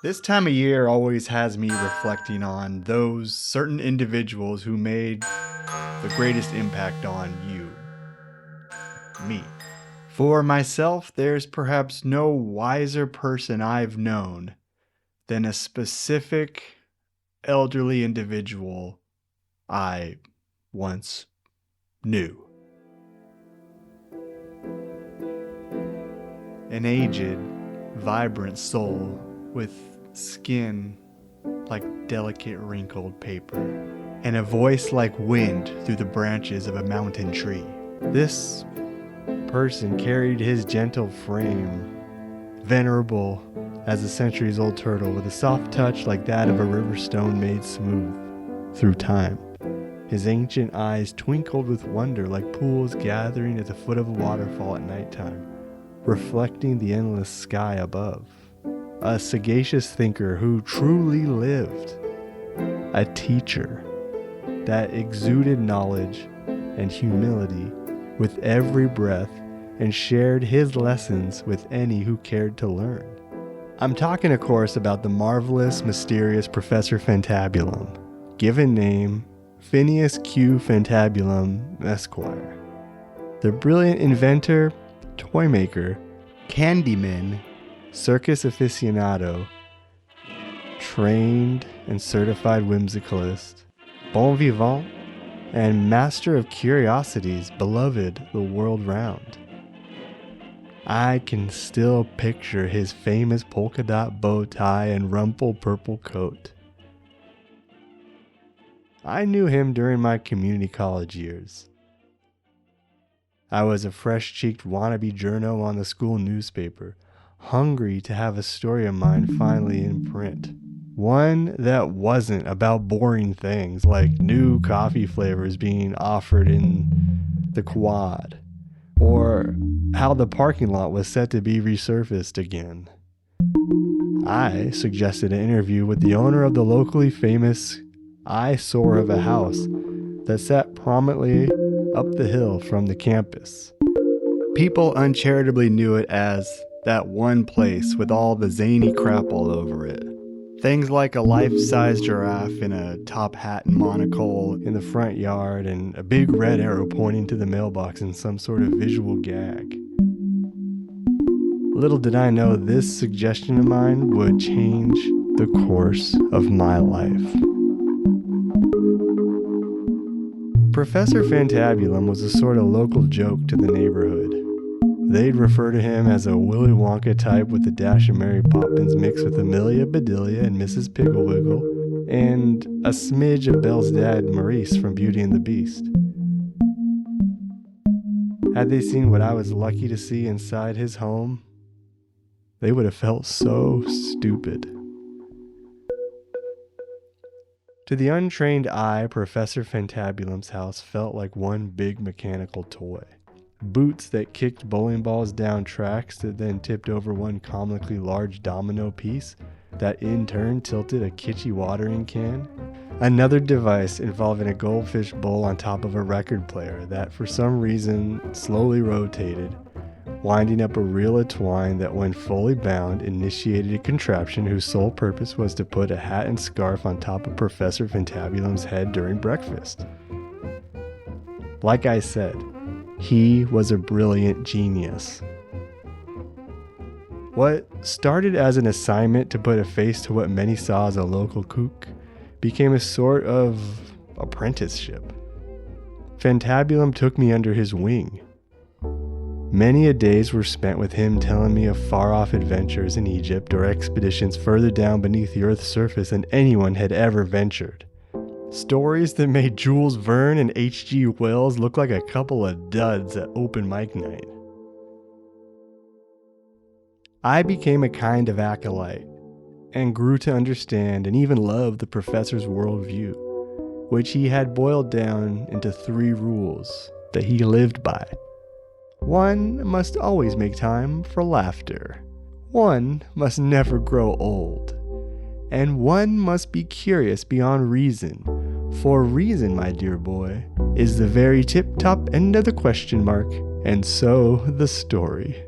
This time of year always has me reflecting on those certain individuals who made the greatest impact on you, me. For myself, there's perhaps no wiser person I've known than a specific elderly individual I once knew. An aged, vibrant soul with skin like delicate wrinkled paper, and a voice like wind through the branches of a mountain tree. This person carried his gentle frame, venerable as a centuries-old turtle, with a soft touch like that of a river stone made smooth through time. His ancient eyes twinkled with wonder like pools gathering at the foot of a waterfall at nighttime, reflecting the endless sky above. A sagacious thinker who truly lived. A teacher that exuded knowledge and humility with every breath and shared his lessons with any who cared to learn. I'm talking, of course, about the marvelous, mysterious Professor Fantabulum, given name Phineas Q. Fantabulum, Esquire. The brilliant inventor, toy maker, candyman, circus aficionado, trained and certified whimsicalist, bon vivant, and master of curiosities beloved the world round. I can still picture his famous polka dot bow tie and rumpled purple coat. I knew him during my community college years. I was a fresh-cheeked wannabe journo on the school newspaper, hungry to have a story of mine finally in print. One that wasn't about boring things like new coffee flavors being offered in the quad, or how the parking lot was set to be resurfaced again. I suggested an interview with the owner of the locally famous eyesore of a house that sat prominently up the hill from the campus. People uncharitably knew it as that one place with all the zany crap all over it. Things like a life-size giraffe in a top hat and monocle in the front yard, and a big red arrow pointing to the mailbox in some sort of visual gag. Little did I know this suggestion of mine would change the course of my life. Professor Fantabulum was a sort of local joke to the neighborhood. They'd refer to him as a Willy Wonka type with a dash of Mary Poppins mixed with Amelia Bedelia and Mrs. Pigglewiggle, and a smidge of Belle's dad Maurice from Beauty and the Beast. Had they seen what I was lucky to see inside his home, they would have felt so stupid. To the untrained eye, Professor Fantabulum's house felt like one big mechanical toy. Boots that kicked bowling balls down tracks that then tipped over one comically large domino piece that in turn tilted a kitschy watering can. Another device involving a goldfish bowl on top of a record player that for some reason slowly rotated, winding up a reel of twine that when fully bound initiated a contraption whose sole purpose was to put a hat and scarf on top of Professor Fantabulum's head during breakfast. Like I said, he was a brilliant genius. What started as an assignment to put a face to what many saw as a local kook became a sort of apprenticeship. Fantabulum took me under his wing. Many a days were spent with him telling me of far-off adventures in Egypt or expeditions further down beneath the Earth's surface than anyone had ever ventured. Stories that made Jules Verne and H.G. Wells look like a couple of duds at open mic night. I became a kind of acolyte and grew to understand and even love the professor's worldview, which he had boiled down into 3 rules that he lived by. 1 must always make time for laughter. 1 must never grow old. And 1 must be curious beyond reason, for reason, my dear boy, is the very tip-top end of the question mark, and so the story.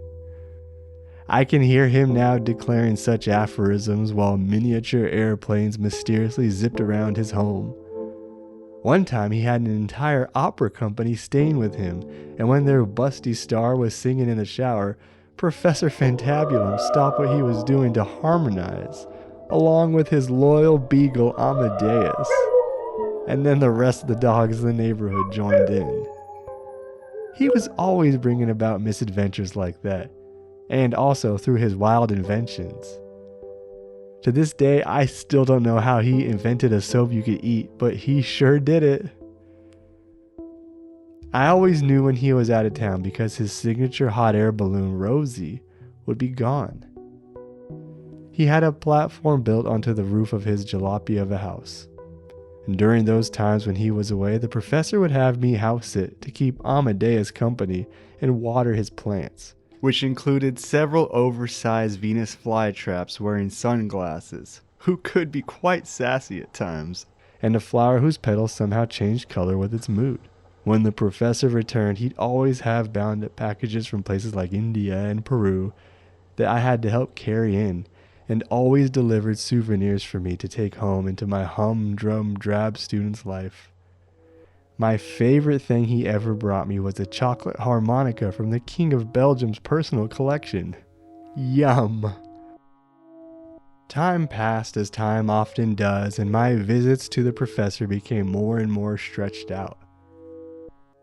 I can hear him now declaring such aphorisms while miniature airplanes mysteriously zipped around his home. One time he had an entire opera company staying with him, and when their busty star was singing in the shower, Professor Fantabulum stopped what he was doing to harmonize, along with his loyal beagle Amadeus. And then the rest of the dogs in the neighborhood joined in. He was always bringing about misadventures like that, and also through his wild inventions. To this day, I still don't know how he invented a soap you could eat, but he sure did it. I always knew when he was out of town because his signature hot air balloon, Rosie, would be gone. He had a platform built onto the roof of his jalopy of a house. And during those times when he was away, the professor would have me house sit to keep Amadeus company and water his plants, which included several oversized Venus flytraps wearing sunglasses, who could be quite sassy at times, and a flower whose petals somehow changed color with its mood. When the professor returned, he'd always have bound up packages from places like India and Peru that I had to help carry in, and always delivered souvenirs for me to take home into my humdrum drab student's life. My favorite thing he ever brought me was a chocolate harmonica from the King of Belgium's personal collection. Yum! Time passed as time often does, and my visits to the professor became more and more stretched out.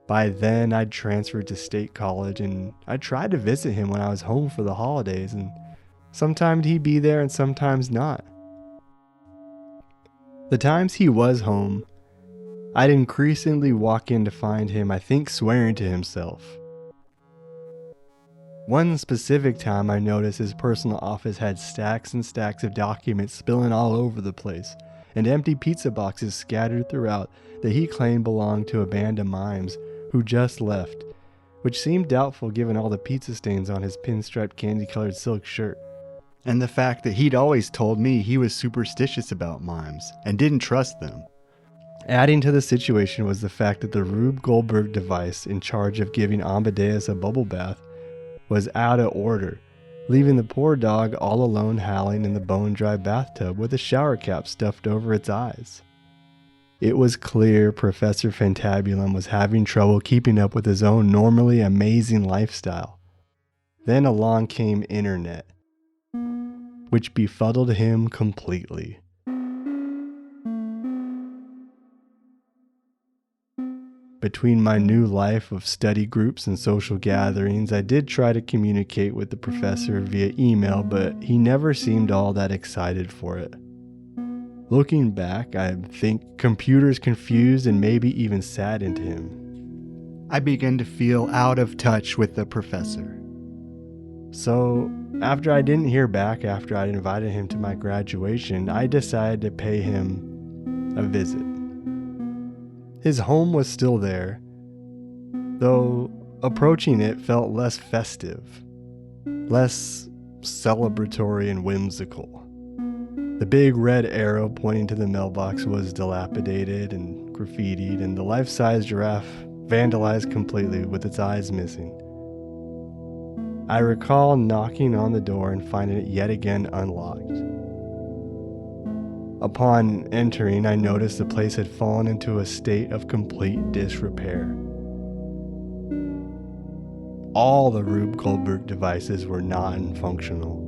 By then, I'd transferred to state college, and I tried to visit him when I was home for the holidays, and sometimes he'd be there and sometimes not. The times he was home, I'd increasingly walk in to find him, I think, swearing to himself. One specific time I noticed his personal office had stacks and stacks of documents spilling all over the place, and empty pizza boxes scattered throughout that he claimed belonged to a band of mimes who just left, which seemed doubtful given all the pizza stains on his pinstriped candy-colored silk shirt. And the fact that he'd always told me he was superstitious about mimes and didn't trust them. Adding to the situation was the fact that the Rube Goldberg device in charge of giving Amadeus a bubble bath was out of order, leaving the poor dog all alone howling in the bone-dry bathtub with a shower cap stuffed over its eyes. It was clear Professor Fantabulum was having trouble keeping up with his own normally amazing lifestyle. Then along came internet, which befuddled him completely. Between my new life of study groups and social gatherings, I did try to communicate with the professor via email, but he never seemed all that excited for it. Looking back, I think computers confused and maybe even saddened him. I began to feel out of touch with the professor. So, after I didn't hear back after I'd invited him to my graduation, I decided to pay him a visit. His home was still there, though approaching it felt less festive, less celebratory and whimsical. The big red arrow pointing to the mailbox was dilapidated and graffitied, and the life-size giraffe vandalized completely with its eyes missing. I recall knocking on the door and finding it yet again unlocked. Upon entering, I noticed the place had fallen into a state of complete disrepair. All the Rube Goldberg devices were non-functional,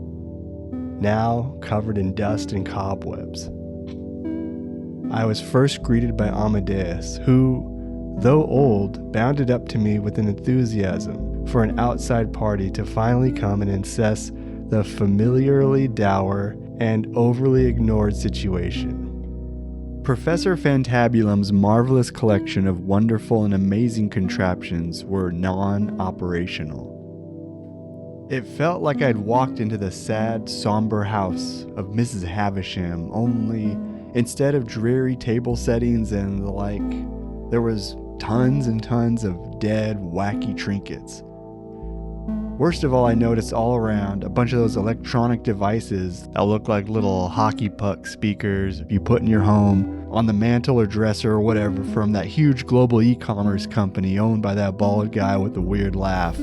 now covered in dust and cobwebs. I was first greeted by Amadeus, who, though old, bounded up to me with an enthusiasm for an outside party to finally come and assess the familiarly dour and overly ignored situation. Professor Fantabulum's marvelous collection of wonderful and amazing contraptions were non-operational. It felt like I'd walked into the sad, somber house of Mrs. Havisham, only instead of dreary table settings and the like, there was tons and tons of dead, wacky trinkets. Worst of all, I noticed all around a bunch of those electronic devices that look like little hockey puck speakers you put in your home, on the mantle or dresser or whatever, from that huge global e-commerce company owned by that bald guy with the weird laugh.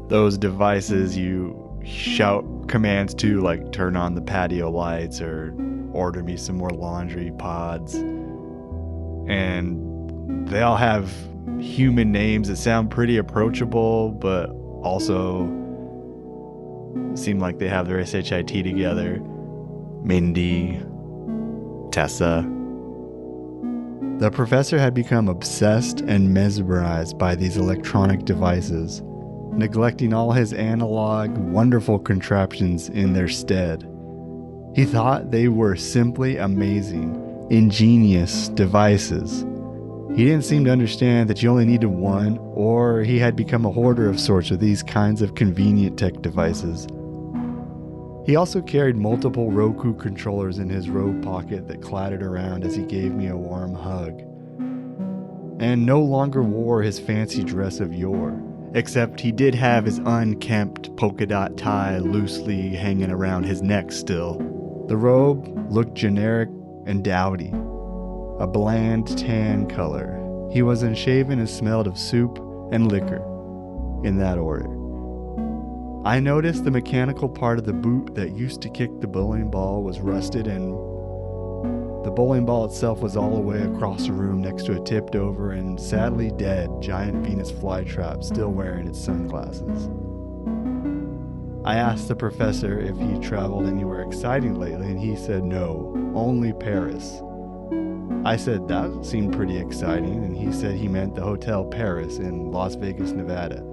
Those devices you shout commands to, like turn on the patio lights or order me some more laundry pods. And they all have human names that sound pretty approachable, but also seem like they have their SHIT together. Mindy, Tessa. The professor had become obsessed and mesmerized by these electronic devices, neglecting all his analog, wonderful contraptions in their stead. He thought they were simply amazing, ingenious devices. He didn't seem to understand that you only needed one, or he had become a hoarder of sorts of these kinds of convenient tech devices. He also carried multiple Roku controllers in his robe pocket that clattered around as he gave me a warm hug. And no longer wore his fancy dress of yore, except he did have his unkempt polka dot tie loosely hanging around his neck still. The robe looked generic and dowdy, a bland tan color. He was unshaven and smelled of soup and liquor, in that order. I noticed the mechanical part of the boot that used to kick the bowling ball was rusted, and the bowling ball itself was all the way across the room next to a tipped over and sadly dead giant Venus flytrap still wearing its sunglasses. I asked the professor if he traveled anywhere exciting lately, and he said no, only Paris. I said that seemed pretty exciting, and he said he meant the Hotel Paris in Las Vegas, Nevada,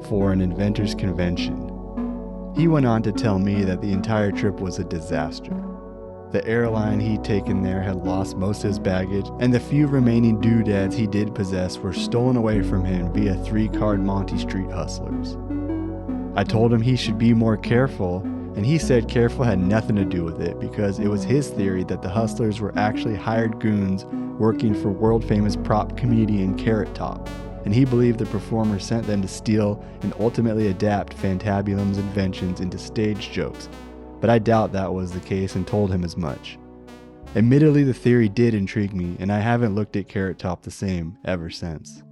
for an inventors convention. He went on to tell me that the entire trip was a disaster. The airline he'd taken there had lost most of his baggage, and the few remaining doodads he did possess were stolen away from him via 3-card Monty Street hustlers. I told him he should be more careful, and he said careful had nothing to do with it because it was his theory that the hustlers were actually hired goons working for world-famous prop comedian Carrot Top, and he believed the performer sent them to steal and ultimately adapt Fantabulum's inventions into stage jokes, but I doubt that was the case and told him as much. Admittedly, the theory did intrigue me, and I haven't looked at Carrot Top the same ever since.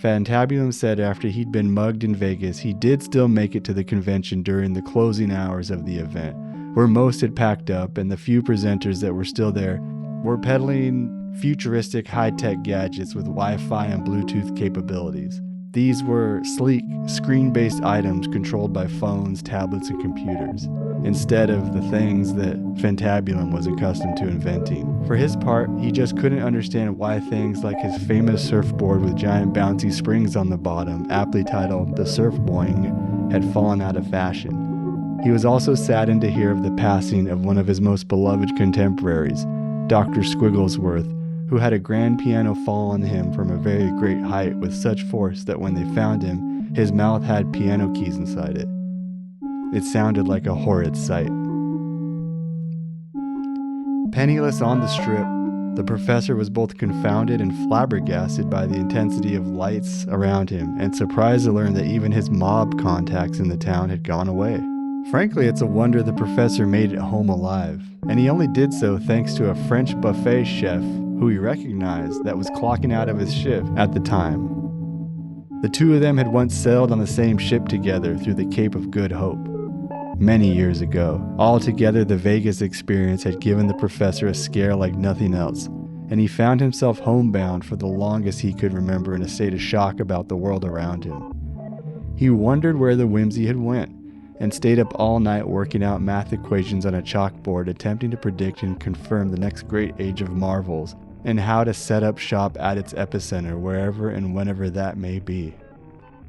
Fantabulum said after he'd been mugged in Vegas, he did still make it to the convention during the closing hours of the event, where most had packed up and the few presenters that were still there were peddling futuristic high-tech gadgets with Wi-Fi and Bluetooth capabilities. These were sleek, screen-based items controlled by phones, tablets, and computers, instead of the things that Fantabulum was accustomed to inventing. For his part, he just couldn't understand why things like his famous surfboard with giant bouncy springs on the bottom, aptly titled the Surf Boing, had fallen out of fashion. He was also saddened to hear of the passing of one of his most beloved contemporaries, Dr. Squigglesworth, who had a grand piano fall on him from a very great height with such force that when they found him, his mouth had piano keys inside it. It sounded like a horrid sight. Penniless on the strip, the professor was both confounded and flabbergasted by the intensity of lights around him, and surprised to learn that even his mob contacts in the town had gone away. Frankly, it's a wonder the professor made it home alive, and he only did so thanks to a French buffet chef who he recognized that was clocking out of his shift at the time. The two of them had once sailed on the same ship together through the Cape of Good Hope, many years ago. Altogether, the Vegas experience had given the professor a scare like nothing else, and he found himself homebound for the longest he could remember in a state of shock about the world around him. He wondered where the whimsy had went, and stayed up all night working out math equations on a chalkboard, attempting to predict and confirm the next great age of marvels, and how to set up shop at its epicenter, wherever and whenever that may be.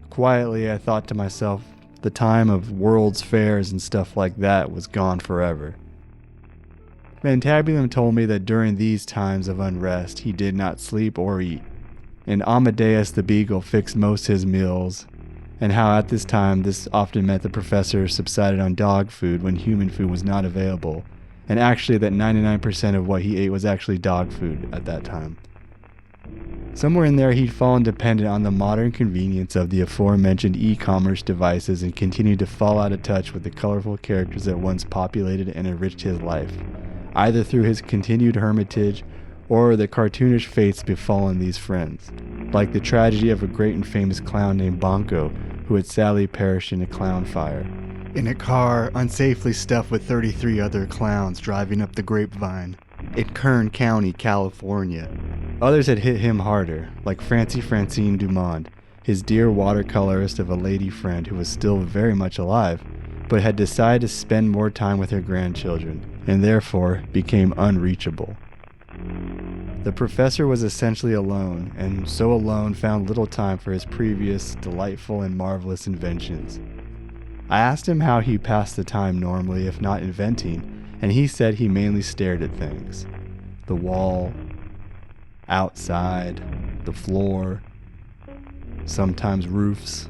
Quietly, I thought to myself, the time of world's fairs and stuff like that was gone forever. Fantabulum told me that during these times of unrest, he did not sleep or eat, and Amadeus the Beagle fixed most his meals, and how at this time this often meant the professor subsided on dog food when human food was not available, and actually that 99% of what he ate was actually dog food at that time. Somewhere in there he'd fallen dependent on the modern convenience of the aforementioned e-commerce devices and continued to fall out of touch with the colorful characters that once populated and enriched his life, either through his continued hermitage or the cartoonish fates befallen these friends, like the tragedy of a great and famous clown named Bonko, who had sadly perished in a clown fire, in a car unsafely stuffed with 33 other clowns driving up the Grapevine in Kern County, California. Others had hit him harder, like Francine Dumond, his dear watercolorist of a lady friend who was still very much alive, but had decided to spend more time with her grandchildren, and therefore became unreachable. The professor was essentially alone, and so alone found little time for his previous delightful and marvelous inventions. I asked him how he passed the time normally if not inventing, and he said he mainly stared at things. The wall, outside, the floor, sometimes roofs.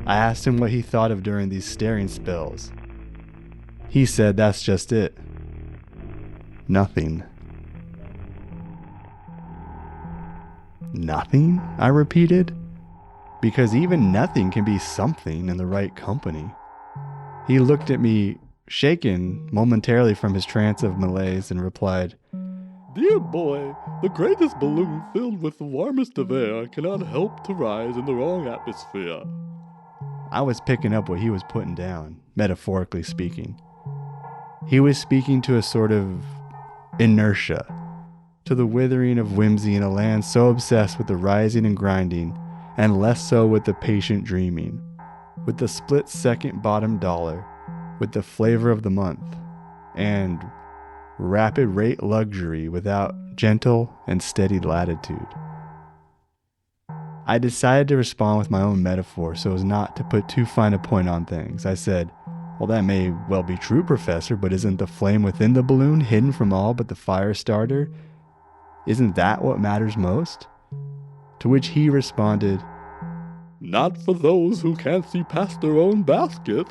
I asked him what he thought of during these staring spells. He said that's just it. Nothing. Nothing? I repeated. Because even nothing can be something in the right company. He looked at me, shaken momentarily from his trance of malaise, and replied, "Dear boy, the greatest balloon filled with the warmest of air cannot help to rise in the wrong atmosphere." I was picking up what he was putting down, metaphorically speaking. He was speaking to a sort of inertia, to the withering of whimsy in a land so obsessed with the rising and grinding, and less so with the patient dreaming, with the split-second bottom dollar, with the flavor of the month, and rapid rate luxury without gentle and steady latitude. I decided to respond with my own metaphor so as not to put too fine a point on things. I said, "Well, that may well be true, Professor, but isn't the flame within the balloon hidden from all but the fire starter? Isn't that what matters most?" To which he responded, "Not for those who can't see past their own basket."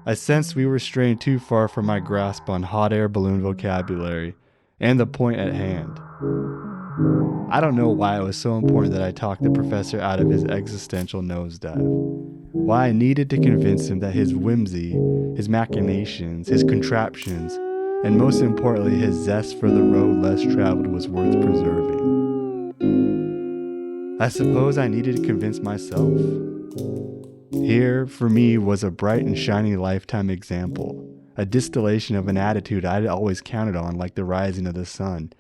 I sensed we were straying too far from my grasp on hot air balloon vocabulary and the point at hand. I don't know why it was so important that I talked the professor out of his existential nosedive. Why I needed to convince him that his whimsy, his machinations, his contraptions, and most importantly his zest for the road less traveled was worth preserving. I suppose I needed to convince myself. Here, for me, was a bright and shiny lifetime example, a distillation of an attitude I had always counted on like the rising of the sun,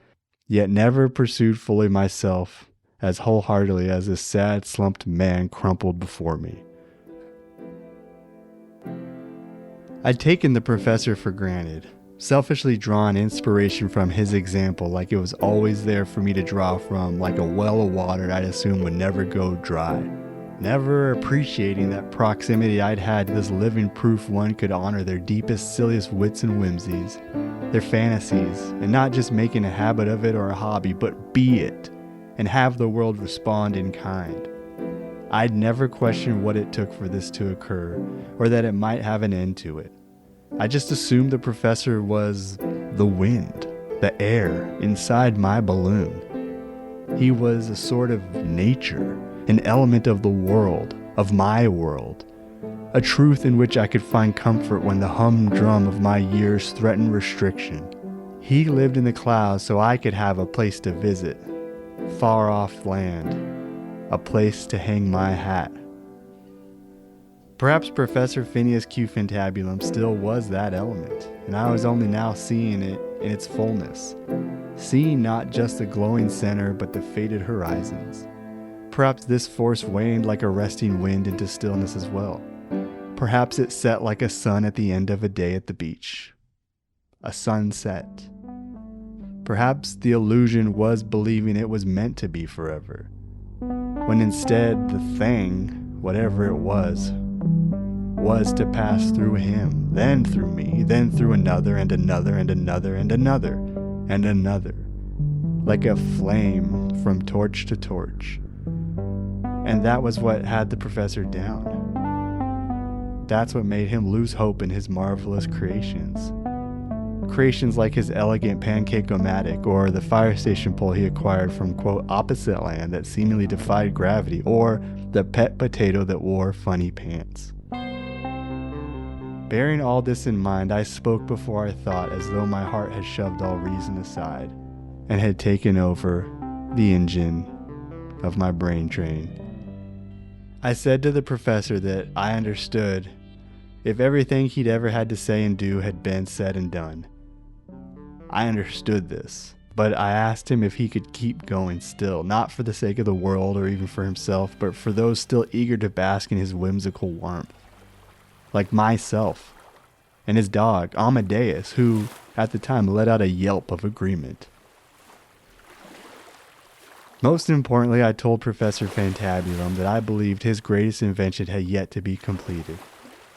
yet never pursued fully myself as wholeheartedly as this sad, slumped man crumpled before me. I'd taken the professor for granted, selfishly drawn inspiration from his example like it was always there for me to draw from, like a well of water I'd assume would never go dry. Never appreciating that proximity I'd had to this living proof one could honor their deepest, silliest wits and whimsies, their fantasies, and not just making a habit of it or a hobby, but be it, and have the world respond in kind. I'd never questioned what it took for this to occur, or that it might have an end to it. I just assumed the professor was the wind, the air inside my balloon. He was a sort of nature, an element of the world, of my world, a truth in which I could find comfort when the humdrum of my years threatened restriction. He lived in the clouds so I could have a place to visit, far off land, a place to hang my hat. Perhaps Professor Phineas Q. Fantabulum still was that element, and I was only now seeing it in its fullness, seeing not just the glowing center but the faded horizons. Perhaps this force waned like a resting wind into stillness as well. Perhaps it set like a sun at the end of a day at the beach. A sunset. Perhaps the illusion was believing it was meant to be forever, when instead the thing, whatever it was to pass through him, then through me, then through another and another and another and another and another, like a flame from torch to torch. And that was what had the professor down. That's what made him lose hope in his marvelous creations. Creations like his elegant pancake-o-matic, or the fire station pole he acquired from, quote, opposite land that seemingly defied gravity, or the pet potato that wore funny pants. Bearing all this in mind, I spoke before I thought, as though my heart had shoved all reason aside and had taken over the engine of my brain train. I said to the professor that I understood if everything he'd ever had to say and do had been said and done. I understood this, but I asked him if he could keep going still, not for the sake of the world or even for himself, but for those still eager to bask in his whimsical warmth. Like myself, and his dog, Amadeus, who, at the time, let out a yelp of agreement. Most importantly, I told Professor Fantabulum that I believed his greatest invention had yet to be completed,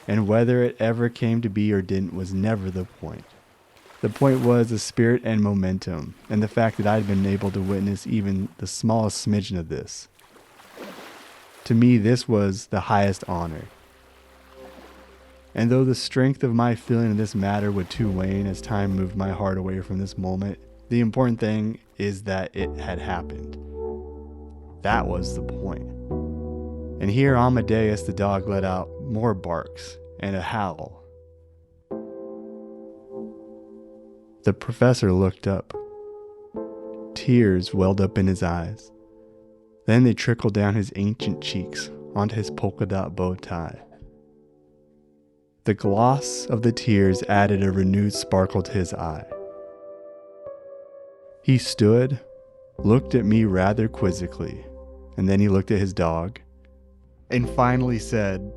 and whether it ever came to be or didn't was never the point. The point was the spirit and momentum, and the fact that I'd been able to witness even the smallest smidgen of this. To me, this was the highest honor. And though the strength of my feeling in this matter would too wane as time moved my heart away from this moment, the important thing is that it had happened. That was the point. And here Amadeus the dog let out more barks and a howl. The professor looked up. Tears welled up in his eyes. Then they trickled down his ancient cheeks onto his polka dot bow tie. The gloss of the tears added a renewed sparkle to his eye. He stood, looked at me rather quizzically, and then he looked at his dog, and finally said,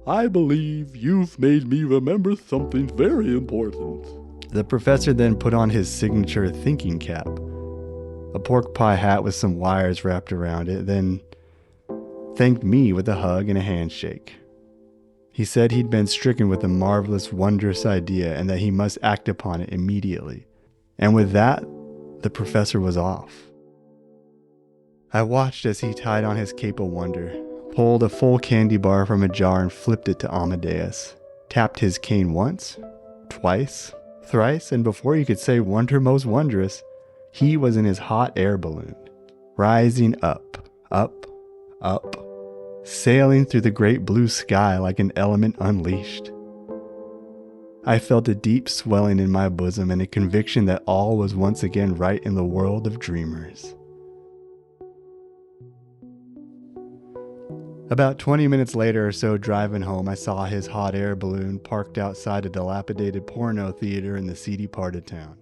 I believe you've made me remember something very important. The professor then put on his signature thinking cap, a pork pie hat with some wires wrapped around it, then thanked me with a hug and a handshake. He said he'd been stricken with a marvelous, wondrous idea and that he must act upon it immediately. And with that, the professor was off. I watched as he tied on his cape of wonder, pulled a full candy bar from a jar and flipped it to Amadeus, tapped his cane once, twice, thrice, and before you could say wonder most wondrous, he was in his hot air balloon, rising up, up, up, sailing through the great blue sky like an element unleashed. I felt a deep swelling in my bosom and a conviction that all was once again right in the world of dreamers. About 20 minutes later or so, driving home, I saw his hot air balloon parked outside a dilapidated porno theater in the seedy part of town.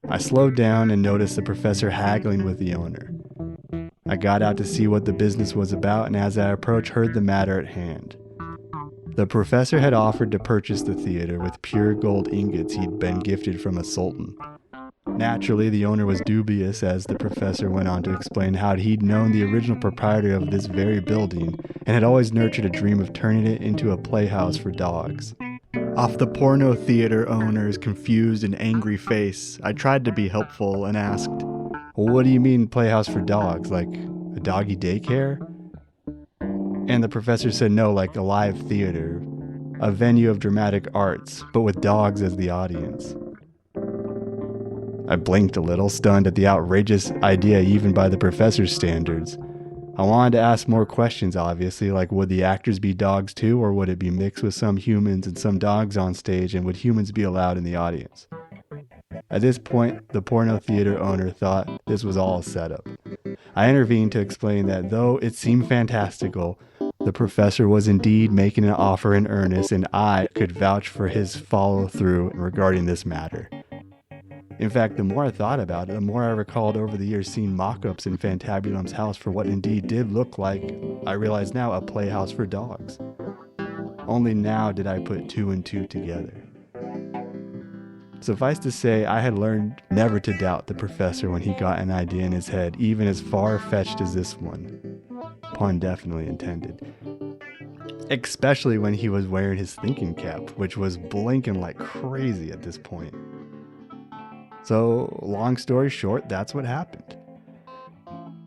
I slowed down and noticed the professor haggling with the owner. I got out to see what the business was about, and as I approached, heard the matter at hand. The professor had offered to purchase the theater with pure gold ingots he'd been gifted from a sultan. Naturally, the owner was dubious, as the professor went on to explain how he'd known the original proprietor of this very building and had always nurtured a dream of turning it into a playhouse for dogs. Off the porno theater owner's confused and angry face, I tried to be helpful and asked, "Well, what do you mean playhouse for dogs? Like a doggy daycare?" And the professor said no, like a live theater, a venue of dramatic arts, but with dogs as the audience. I blinked a little, stunned at the outrageous idea even by the professor's standards. I wanted to ask more questions, obviously, like would the actors be dogs too, or would it be mixed with some humans and some dogs on stage, and would humans be allowed in the audience? At this point, the porno theater owner thought this was all a setup. I intervened to explain that though it seemed fantastical, the professor was indeed making an offer in earnest, and I could vouch for his follow-through regarding this matter. In fact, the more I thought about it, the more I recalled over the years seeing mock-ups in Fantabulum's house for what indeed did look like, I realize now, a playhouse for dogs. Only now did I put two and two together. Suffice to say, I had learned never to doubt the professor when he got an idea in his head, even as far-fetched as this one. Pun definitely intended. Especially when he was wearing his thinking cap, which was blinking like crazy at this point. So, long story short, that's what happened.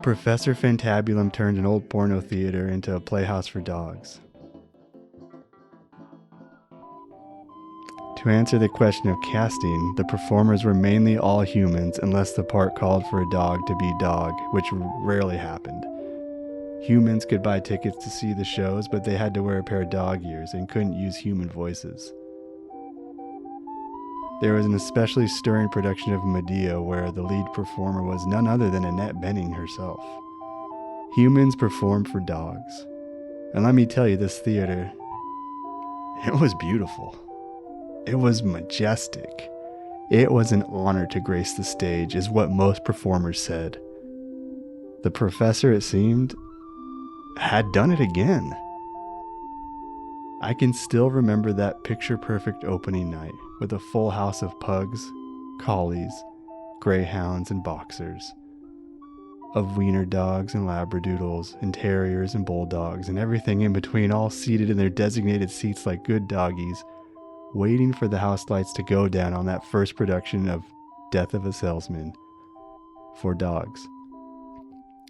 Professor Fantabulum turned an old porno theater into a playhouse for dogs. To answer the question of casting, the performers were mainly all humans unless the part called for a dog to be dog, which rarely happened. Humans could buy tickets to see the shows, but they had to wear a pair of dog ears and couldn't use human voices. There was an especially stirring production of Medea where the lead performer was none other than Annette Bening herself. Humans Perform for Dogs. And let me tell you, this theater, it was beautiful. It was majestic. It was an honor to grace the stage, is what most performers said. The professor, it seemed, had done it again. I can still remember that picture-perfect opening night with a full house of pugs, collies, greyhounds, and boxers, of wiener dogs and labradoodles and terriers and bulldogs and everything in between, all seated in their designated seats like good doggies, waiting for the house lights to go down on that first production of Death of a Salesman for dogs.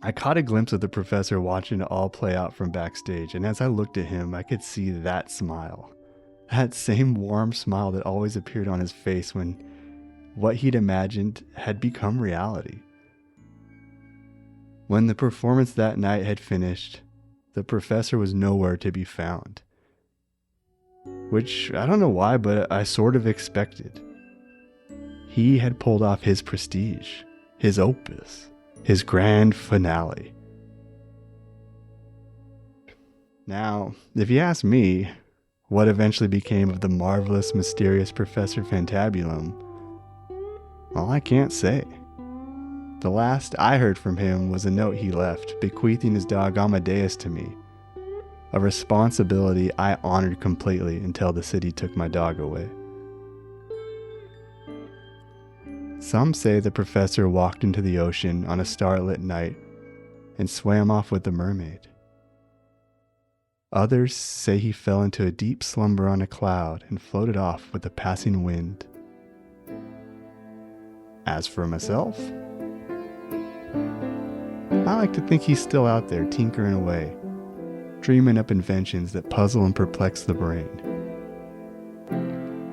I caught a glimpse of the professor watching it all play out from backstage, and as I looked at him, I could see that smile. That same warm smile that always appeared on his face when what he'd imagined had become reality. When the performance that night had finished, the professor was nowhere to be found. Which, I don't know why, but I sort of expected. He had pulled off his prestige, his opus, his grand finale. Now, if you ask me, what eventually became of the marvelous, mysterious Professor Fantabulum, well, I can't say. The last I heard from him was a note he left, bequeathing his dog Amadeus to me. A responsibility I honored completely until the city took my dog away. Some say the professor walked into the ocean on a starlit night and swam off with the mermaid. Others say he fell into a deep slumber on a cloud and floated off with the passing wind. As for myself, I like to think he's still out there tinkering away, dreaming up inventions that puzzle and perplex the brain.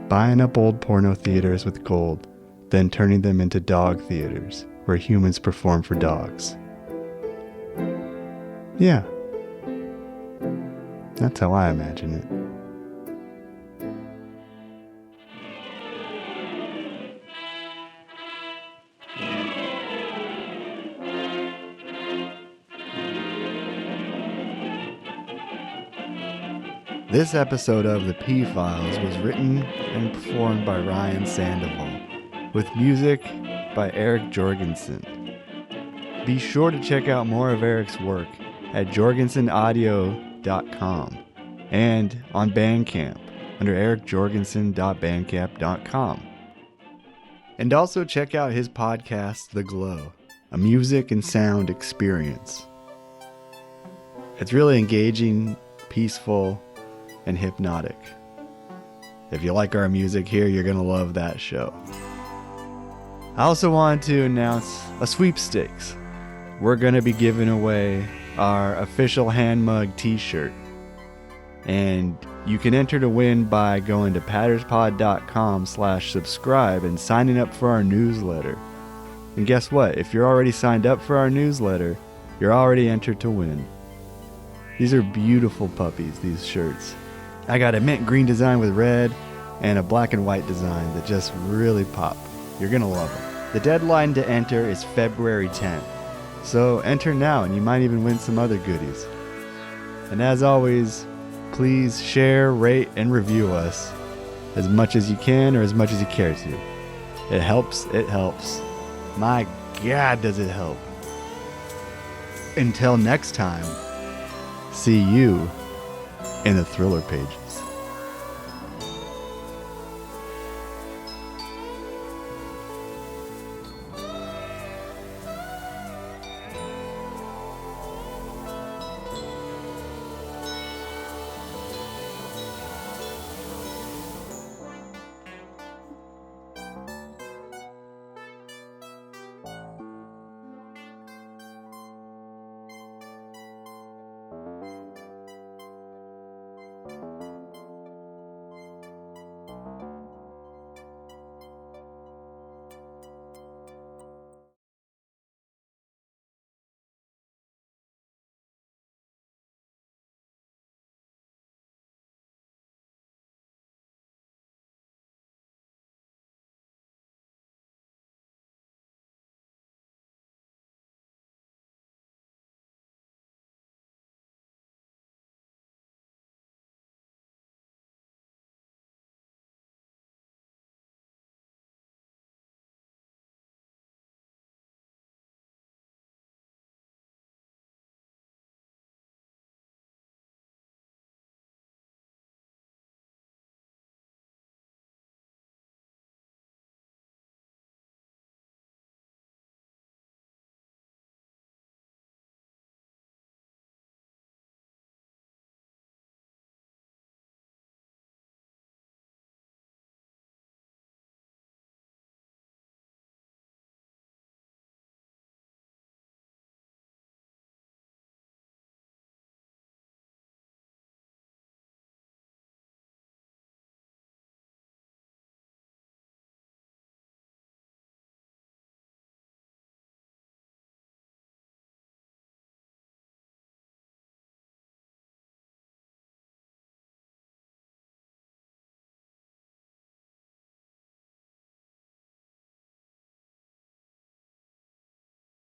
Buying up old porno theaters with gold, then turning them into dog theaters where humans perform for dogs. Yeah, that's how I imagine it. This episode of The P-Files was written and performed by Ryan Sandoval, with music by Erik Jorgensen. Be sure to check out more of Erik's work at jorgensenaudio.com and on Bandcamp under erikjorgensen.bandcamp.com. And also check out his podcast, The Glow, a music and sound experience. It's really engaging, peaceful, and hypnotic. If you like our music here, you're going to love that show. I also wanted to announce a sweepstakes. We're going to be giving away our official hand mug t-shirt. And you can enter to win by going to patterspod.com/subscribe and signing up for our newsletter. And guess what? If you're already signed up for our newsletter, you're already entered to win. These are beautiful puppies, these shirts. I got a mint green design with red and a black and white design that just really pop. You're going to love them. The deadline to enter is February 10th. So enter now and you might even win some other goodies. And as always, please share, rate, and review us as much as you can or as much as you care to. It helps, it helps. My God, does it help. Until next time, see you in the thriller pages.